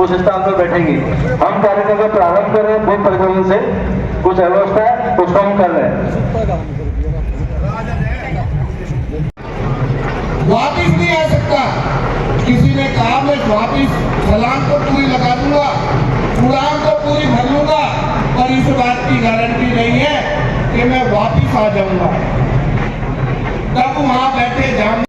उस स्थान पर बैठेंगे। हम कार्यक्रम का प्रारंभ कर रहे हैं बहुत परिक्रम से, कुछ अव्यवस्था है उसको हम कर रहे हैं। वापिस नहीं आ सकता। किसी ने कहा मैं वापिस छलांग तो पूरी लगा दूंगा, उड़ान तो पूरी भर लूंगा, पर इस बात की गारंटी नहीं है कि मैं वापिस आ जाऊंगा। तब वहां बैठे जाऊंगा।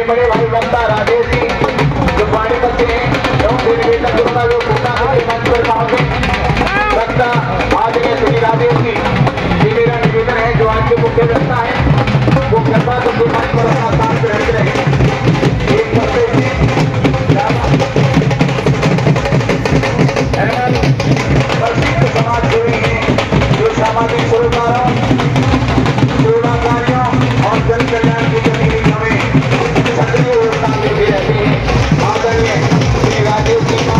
बड़े भाई बंदा राजेश जी जो पानी करते हैं एवं निवेदन करूंगा जो पूछना मुझे मंच पर पाओगे वक्ता आज के श्री राजेश जी ये मेरा निवेदन है जो आज के मुख्य वक्ता है वो कृपा करके मंच पर अपना स्थान ग्रहण करें। एक करते प्रसिद्ध समाज सेवी हैं जो सामाजिक सरोकारों सेवा कार्यों और जन कल्याण की गतिविधियों में सक्रिय योगदान देते रहते हैं। आदरणीय श्री राजेश जी का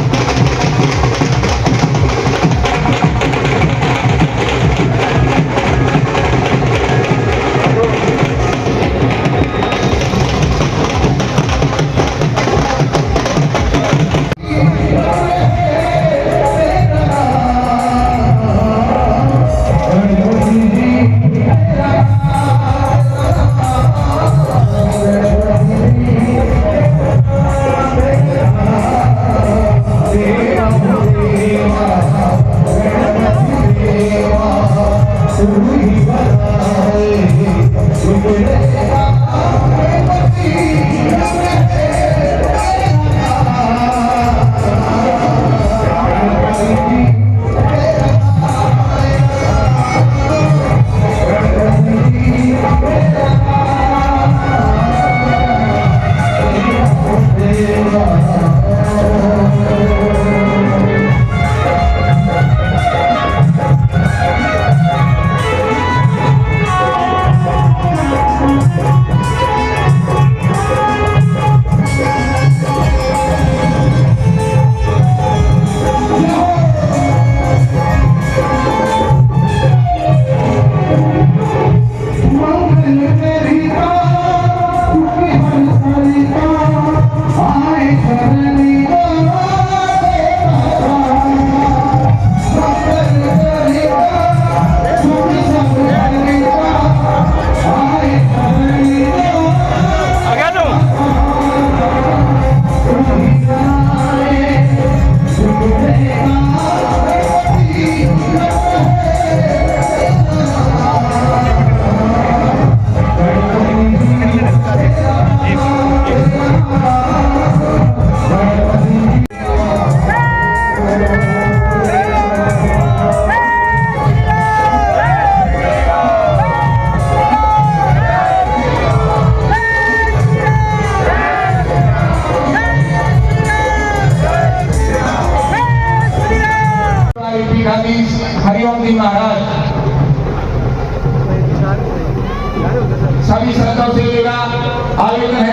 हरिओम जी महाराज सभी संतों से मेरा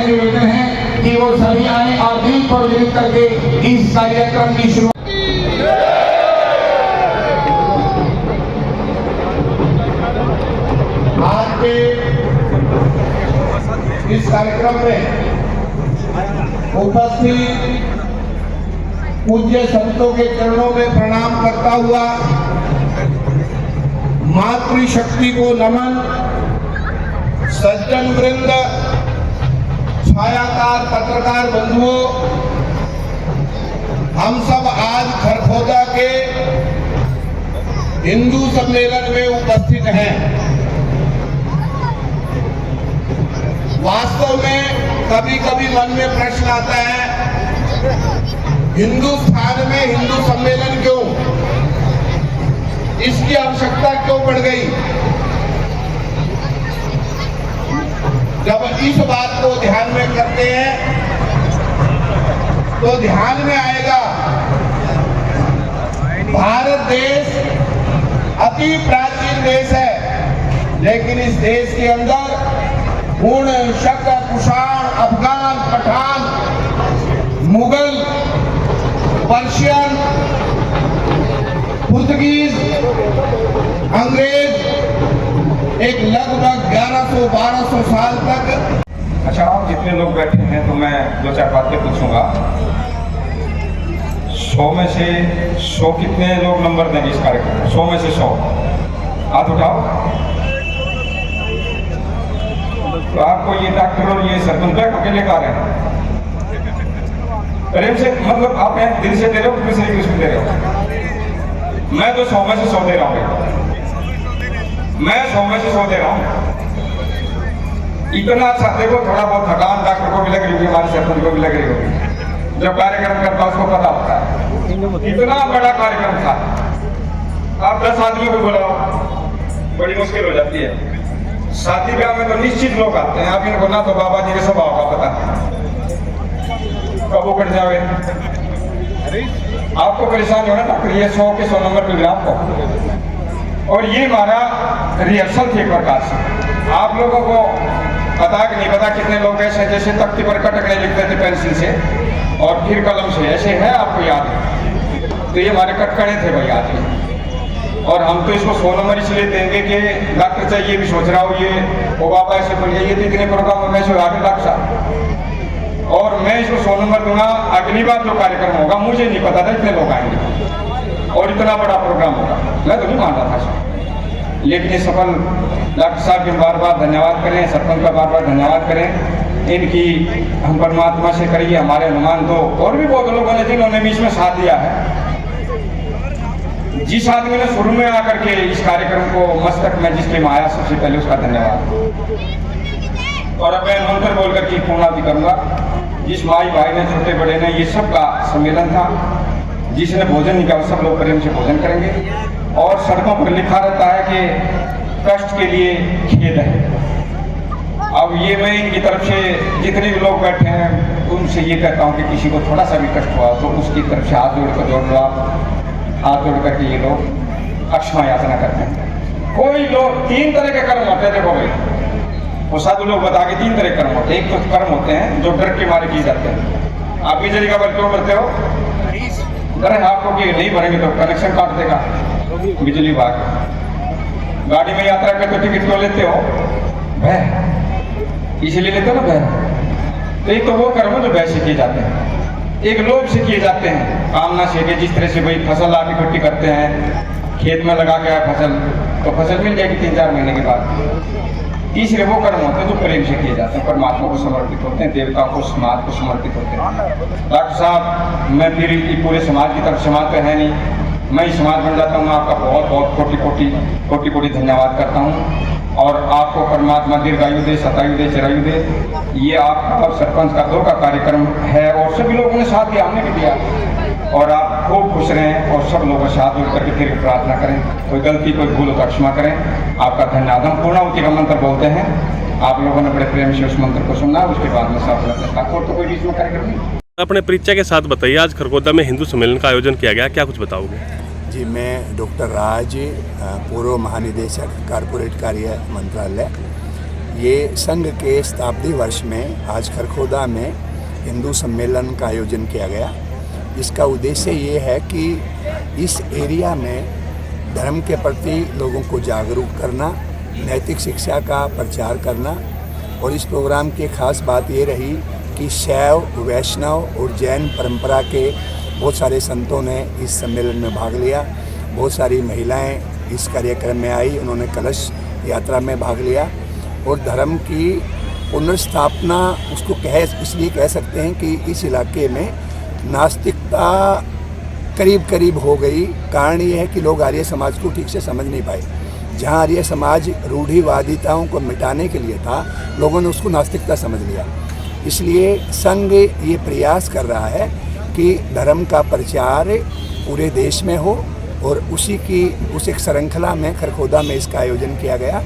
निवेदन है कि वो सभी आए और दिल को विदित करके इस कार्यक्रम की शुरुआत। आज के इस कार्यक्रम में उपस्थित पूज्य संतों के चरणों में प्रणाम करता हुआ मातृशक्ति को नमन, सज्जन वृंद, छायाकार पत्रकार बंधुओं, हम सब आज खरखोदा के हिंदू सम्मेलन में उपस्थित हैं। वास्तव में कभी कभी मन में प्रश्न आता है, हिंदुस्तान में हिंदू सम्मेलन क्यों, इसकी आवश्यकता क्यों पड़ गई। जब इस बात को ध्यान में करते हैं तो ध्यान में आएगा भारत देश अति प्राचीन देश है, लेकिन इस देश के अंदर हुण, शक, कुषाण, अफगान, पठान, मुगल, पर्शियन, पुर्तगीज, अंग्रेज एक लगभग 1100-1200 साल तक। अच्छा, आप जितने लोग बैठे हैं तो मैं 2-4 बातें पूछूंगा। 100 में से 100 कितने लोग नंबर देंगे इस कार्यक्रम में? 100 में से 100 हाथ उठाओ। तो आपको ये डॉक्टर और ये सरपंच अकेले गा रहे हैं, प्रेम से, मतलब आप दिल से दे रहे हो, किसी कृष्ण दे रहे हो? मैं तो 100 में से 100 दे रहा हूँ, मैं 100 में से 100 दे रहा हूँ। इतना अच्छा देखो, थोड़ा बहुत थकान डॉक्टर को भी लग रही होगी, हमारे सरपंच को भी लग रही होगी। जब कार्यक्रम करता है उसको पता होता है। इतना बड़ा कार्यक्रम था, आप 10 आदमियों को बुलाओ, बड़ी मुश्किल हो जाती है। शादी ब्याह में तो निश्चित लोग आते हैं, आप इनको ना तो बाबा जी के स्वभाव का पता कब वो कट जावे, आपको परेशानी होना ना, ये 100 के 100 नंबर मिल आपको। और ये हमारा रिहर्सल थे एक प्रकार से। आप लोगों को पता कि नहीं पता, कितने लोग ऐसे जैसे तख्ती पर कटकने लिखते थे पेंसिल से और फिर कलम से, ऐसे है आपको याद है? तो ये हमारे कटकने थे भाई आज। और हम तो इसको 100 नंबर इसलिए देंगे कि डॉक्टर चाहिए भी सोच रहा हो, ये वो बाबा ऐसे बोलिए, ये तो इतने प्रोग्राम में से आगे डॉक्टर साहब, और मैं इसको 100 नंबर दूंगा। अगली बार जो कार्यक्रम होगा मुझे नहीं पता था इतने लोग आएंगे और इतना बड़ा प्रोग्राम होगा, मैं तो नहीं मान रहा था। लेकिन ये सफल डॉक्टर साहब के बार बार धन्यवाद करें, सरपंच का बार बार धन्यवाद करें। इनकी हम परमात्मा से करिए, हमारे हनुमान तो और भी बहुत लोगों ने जिन्होंने भी इसमें साथ दिया है। जिस आदमी ने शुरू में आकर के इस कार्यक्रम को मस्तक में जिसके माया, सबसे पहले उसका धन्यवाद। और अब मैं मंत्र बोलकर की पूर्णावधि करूंगा। जिस माई भाई ने, छोटे बड़े ने, ये सब का सम्मेलन था। जिसने भोजन नहीं किया सब लोग प्रेम से भोजन करेंगे। और सड़कों पर लिखा रहता है कि कष्ट के लिए खेद है। अब ये मैं इनकी तरफ से जितने भी लोग बैठे हैं उनसे ये कहता हूँ कि किसी को थोड़ा सा भी कष्ट हुआ तो उसकी तरफ से हाथ जोड़ लो, हाथ जोड़ करके ये लोग अक्षमा याचना करते हैं। कोई लोग 3 तरह के कर्म होते हैं, देखो भाई वो साधु लोग बता के 3 तरह के कर्म होते हैं। एक तो कर्म होते हैं जो डर के मारे किए जाते हैं। आप बिजली का बिल क्यों भरते हो? डर है आपको कि नहीं भरेंगे तो कनेक्शन काट देगा बिजली विभाग। गाड़ी में यात्रा करते टिकट क्यों लेते हो? भय, इसीलिए लेते हो ना भय। तो एक तो वो कर्म जो भय से किए जाते हैं, एक लोभ से किए जाते हैं, कामना से। जिस तरह से भाई फसल आप इकट्ठी करते हैं, खेत में लगा के आए फसल, तो फसल मिल जाएगी 3-4 महीने के बाद। तीसरे वो कर्म होते हैं जो प्रेम से किए जाते हैं, परमात्मा को समर्पित होते हैं, देवता को, समाज को समर्पित होते हैं। डॉक्टर साहब, मैं फिर पूरे समाज की तरफ, समाज तो है नहीं, मैं समाज बन जाता हूँ। आपका बहुत बहुत कोटि कोटि धन्यवाद करता हूँ। और आपको परमात्मा दीर्घायु दे, शतायु दे, चिरायु दे। ये आपका सरपंच का 2 का कार्यक्रम है और सभी लोगों ने साथ दिया, हमने भी दिया। और आप खूब खुश रहें और सब लोगों के साथ मिल करके फिर प्रार्थना करें। कोई गलती, कोई भूल हो तो क्षमा करें। आपका धन्यवाद। हम पूर्णाहुति का मंत्र बोलते हैं, आप लोगों ने बड़े प्रेम से उस मंत्र को सुनना, उसके बाद में सब और तो कोई बीच में कार्यक्रम नहीं। अपने परिचय के साथ बताइए, आज खरगोदा में हिंदू सम्मेलन का आयोजन किया गया, क्या कुछ बताओगे? जी, मैं डॉक्टर राज, पूर्व महानिदेशक कॉर्पोरेट कार्य मंत्रालय। ये संघ के शताब्दी वर्ष में आज खरगोदा में हिंदू सम्मेलन का आयोजन किया गया। इसका उद्देश्य ये है कि इस एरिया में धर्म के प्रति लोगों को जागरूक करना, नैतिक शिक्षा का प्रचार करना। और इस प्रोग्राम की खास बात ये रही कि शैव, वैष्णव और जैन परंपरा के बहुत सारे संतों ने इस सम्मेलन में भाग लिया। बहुत सारी महिलाएं इस कार्यक्रम में आई, उन्होंने कलश यात्रा में भाग लिया। और धर्म की पुनर्स्थापना उसको इसलिए कह सकते हैं कि इस इलाके में नास्तिकता करीब करीब हो गई। कारण ये है कि लोग आर्य समाज को ठीक से समझ नहीं पाए। जहाँ आर्य समाज रूढ़िवादिताओं को मिटाने के लिए था, लोगों ने उसको नास्तिकता समझ लिया। इसलिए संघ ये प्रयास कर रहा है कि धर्म का प्रचार पूरे देश में हो और उस एक श्रृंखला में खरगोदा में इसका आयोजन किया गया।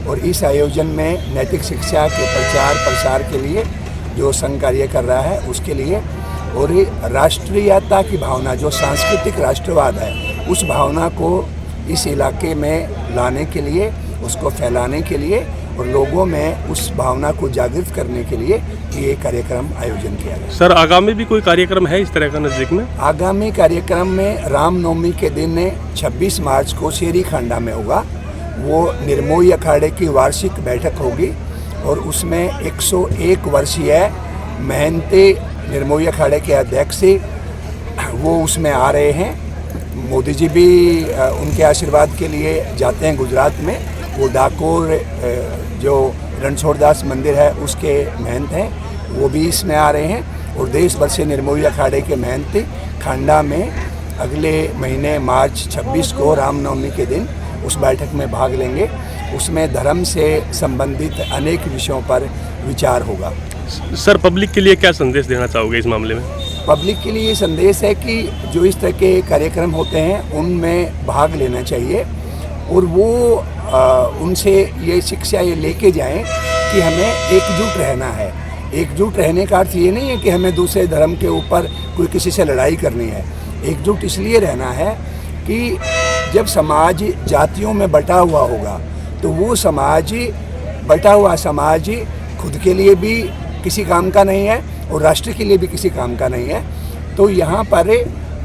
और इस आयोजन में नैतिक शिक्षा के प्रचार प्रसार के लिए जो संघ कार्य कर रहा है उसके लिए, और राष्ट्रीयता की भावना, जो सांस्कृतिक राष्ट्रवाद है, उस भावना को इस इलाके में लाने के लिए, उसको फैलाने के लिए और लोगों में उस भावना को जागृत करने के लिए ये कार्यक्रम आयोजन किया गया। सर, आगामी भी कोई कार्यक्रम है इस तरह का नज़दीक में? आगामी कार्यक्रम में रामनवमी के दिन 26 मार्च को शेरी खांडा में होगा। वो निर्मोही अखाड़े की वार्षिक बैठक होगी और उसमें 101 वर्षीय महंती निर्मोही अखाड़े के अध्यक्ष वो उसमें आ रहे हैं। मोदी जी भी उनके आशीर्वाद के लिए जाते हैं गुजरात में। वो डाकोर जो रणछोड़दास मंदिर है उसके महंत हैं, वो भी इसमें आ रहे हैं। और देश भर से निर्मोही अखाड़े के महंत खांडा में अगले महीने मार्च 26 को रामनवमी के दिन उस बैठक में भाग लेंगे। उसमें धर्म से संबंधित अनेक विषयों पर विचार होगा। सर, पब्लिक के लिए क्या संदेश देना चाहोगे इस मामले में? पब्लिक के लिए ये संदेश है कि जो इस तरह के कार्यक्रम होते हैं उनमें भाग लेना चाहिए और वो उनसे ये शिक्षा ये लेके जाएं कि हमें एकजुट रहना है। एकजुट रहने का अर्थ ये नहीं है कि हमें दूसरे धर्म के ऊपर कोई किसी से लड़ाई करनी है। एकजुट इसलिए रहना है कि जब समाज जातियों में बटा हुआ होगा तो वो समाज, बटा हुआ समाज खुद के लिए भी किसी काम का नहीं है और राष्ट्र के लिए भी किसी काम का नहीं है। तो यहाँ पर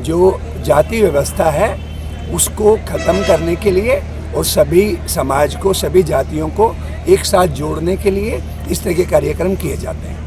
जो जाति व्यवस्था है उसको ख़त्म करने के लिए और सभी समाज को, सभी जातियों को एक साथ जोड़ने के लिए इस तरह के कार्यक्रम किए जाते हैं।